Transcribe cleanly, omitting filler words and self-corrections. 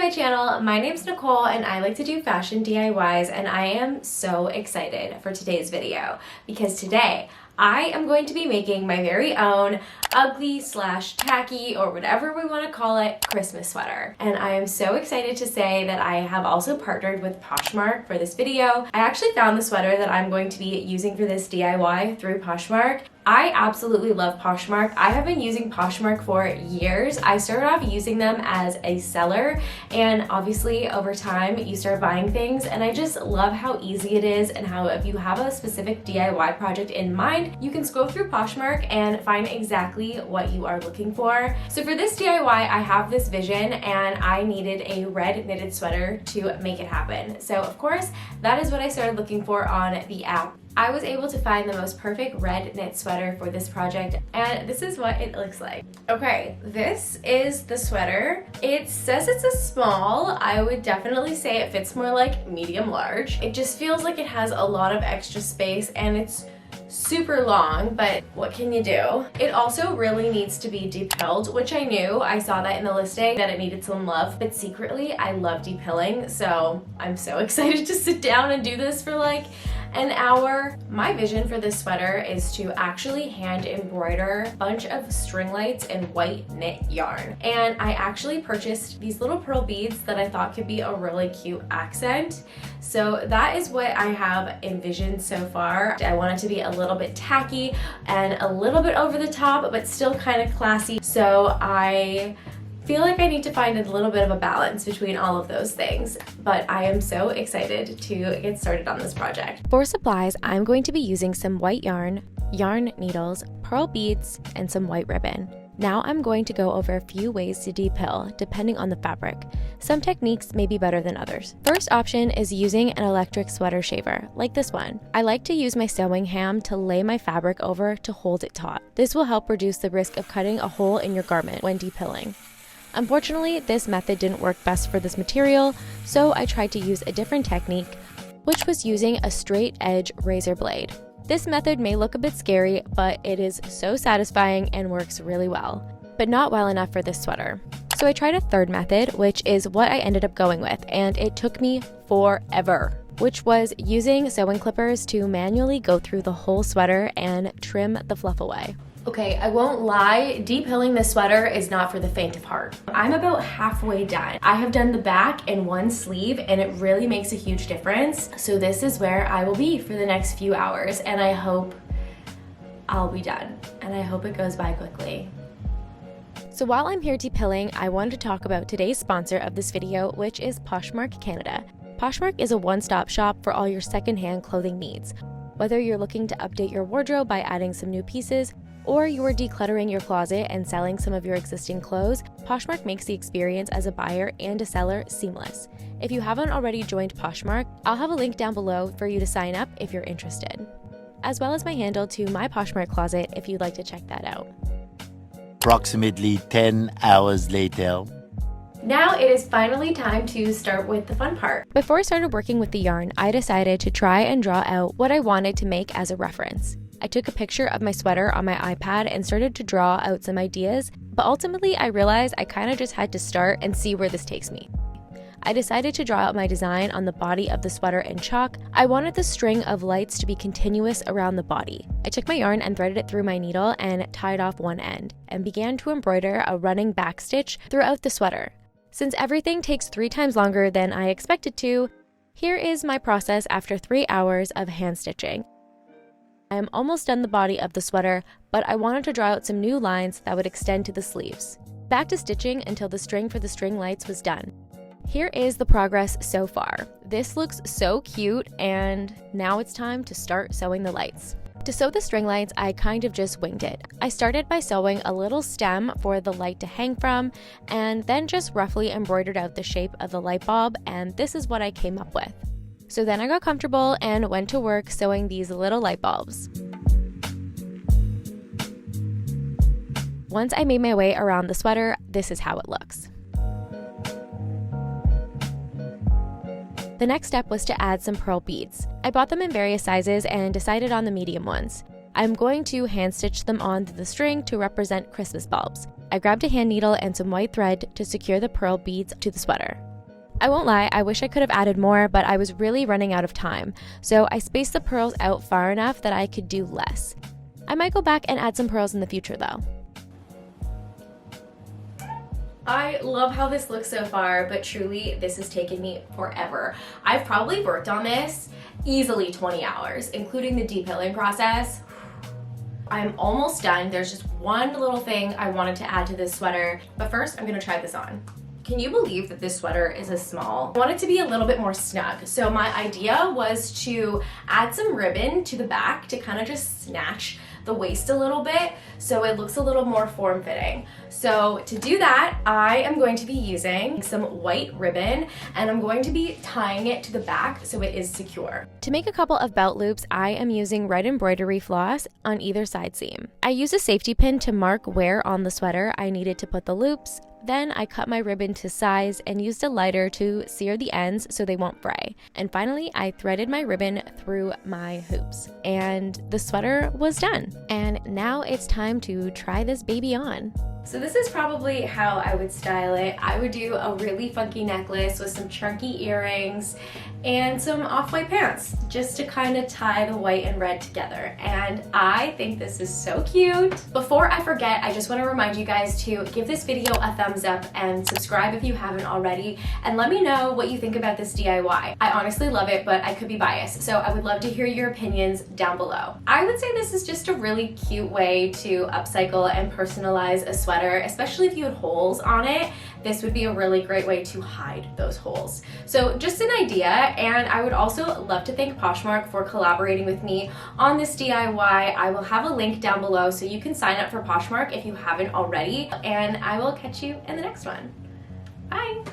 my channel. My name's Nicole and I like to do fashion DIYs, and I am so excited for today's video because today I am going to be making my very own ugly / tacky, or whatever we want to call it, Christmas sweater. And I am so excited to say that I have also partnered with Poshmark for this video. I actually found the sweater that I'm going to be using for this DIY through Poshmark. I absolutely love Poshmark. I have been using Poshmark for years. I started off using them as a seller, and obviously over time you start buying things, and I just love how easy it is and how if you have a specific DIY project in mind, you can scroll through Poshmark and find exactly what you are looking for. So for this DIY, I have this vision and I needed a red knitted sweater to make it happen. So of course, that is what I started looking for on the app. I was able to find the most perfect red knit sweater for this project, and this is what it looks like. Okay, this is the sweater. It says it's a small. I would definitely say it fits more like medium large. It just feels like it has a lot of extra space and it's super long, but what can you do? It also really needs to be depilled, which I knew. I saw that in the listing that it needed some love, but secretly I love depilling, so I'm so excited to sit down and do this for like an hour. My vision for this sweater is to actually hand embroider a bunch of string lights in white knit yarn. And I actually purchased these little pearl beads that I thought could be a really cute accent. So that is what I have envisioned so far. I want it to be a little bit tacky and a little bit over the top, but still kind of classy. So I feel like I need to find a little bit of a balance between all of those things, but I am so excited to get started on this project. For supplies, I'm going to be using some white yarn needles, pearl beads, and some white ribbon. Now I'm going to go over a few ways to depill, depending on the fabric. Some techniques may be better than others. First option is using an electric sweater shaver, like this one. I like to use my sewing ham to lay my fabric over to hold it taut. This will help reduce the risk of cutting a hole in your garment when depilling. Unfortunately, this method didn't work best for this material, so I tried to use a different technique, which was using a straight edge razor blade. This method may look a bit scary, but it is so satisfying and works really well, but not well enough for this sweater. So I tried a third method, which is what I ended up going with, and it took me forever, which was using sewing clippers to manually go through the whole sweater and trim the fluff away. Okay, I won't lie, depilling this sweater is not for the faint of heart. I'm about halfway done. I have done the back and one sleeve, and it really makes a huge difference. So this is where I will be for the next few hours, and I hope I'll be done, and I hope it goes by quickly. So while I'm here depilling, I wanted to talk about today's sponsor of this video, which is Poshmark Canada. Poshmark is a one-stop shop for all your secondhand clothing needs. Whether you're looking to update your wardrobe by adding some new pieces, or you are decluttering your closet and selling some of your existing clothes, Poshmark makes the experience as a buyer and a seller seamless. If you haven't already joined Poshmark, I'll have a link down below for you to sign up if you're interested, as well as my handle to my Poshmark closet if you'd like to check that out. Approximately 10 hours later. Now it is finally time to start with the fun part. Before I started working with the yarn, I decided to try and draw out what I wanted to make as a reference. I took a picture of my sweater on my iPad and started to draw out some ideas, but ultimately I realized I kind of just had to start and see where this takes me. I decided to draw out my design on the body of the sweater in chalk. I wanted the string of lights to be continuous around the body. I took my yarn and threaded it through my needle and tied off one end, and began to embroider a running back stitch throughout the sweater. Since everything takes 3 times longer than I expected to, here is my process after 3 hours of hand stitching. I am almost done the body of the sweater, but I wanted to draw out some new lines that would extend to the sleeves. Back to stitching until the string for the string lights was done. Here is the progress so far. This looks so cute, and now it's time to start sewing the lights. To sew the string lights, I kind of just winged it. I started by sewing a little stem for the light to hang from, and then just roughly embroidered out the shape of the light bulb, and this is what I came up with. So then I got comfortable and went to work sewing these little light bulbs. Once I made my way around the sweater, this is how it looks. The next step was to add some pearl beads. I bought them in various sizes and decided on the medium ones. I'm going to hand stitch them onto the string to represent Christmas bulbs. I grabbed a hand needle and some white thread to secure the pearl beads to the sweater. I won't lie, I wish I could have added more, but I was really running out of time. So I spaced the pearls out far enough that I could do less. I might go back and add some pearls in the future though. I love how this looks so far, but truly this has taken me forever. I've probably worked on this easily 20 hours, including the depilling process. I'm almost done. There's just one little thing I wanted to add to this sweater, but first I'm gonna try this on. Can you believe that this sweater is a small? I want it to be a little bit more snug. So my idea was to add some ribbon to the back to kind of just snatch the waist a little bit so it looks a little more form-fitting. So to do that, I am going to be using some white ribbon and I'm going to be tying it to the back so it is secure. To make a couple of belt loops, I am using red embroidery floss on either side seam. I used a safety pin to mark where on the sweater I needed to put the loops. Then I cut my ribbon to size and used a lighter to sear the ends so they won't fray. And finally, I threaded my ribbon through my hoops. And the sweater was done. And now it's time to try this baby on. So this is probably how I would style it. I would do a really funky necklace with some chunky earrings and some off-white pants just to kind of tie the white and red together. And I think this is so cute. Before I forget, I just want to remind you guys to give this video a thumbs up and subscribe if you haven't already, and let me know what you think about this DIY. I honestly love it, but I could be biased, so I would love to hear your opinions down below. I would say this is just a really cute way to upcycle and personalize a sweater, especially if you had holes on it. This would be a really great way to hide those holes. So just an idea, and I would also love to thank Poshmark for collaborating with me on this DIY. I will have a link down below so you can sign up for Poshmark if you haven't already, and I will catch you in the next one. Bye!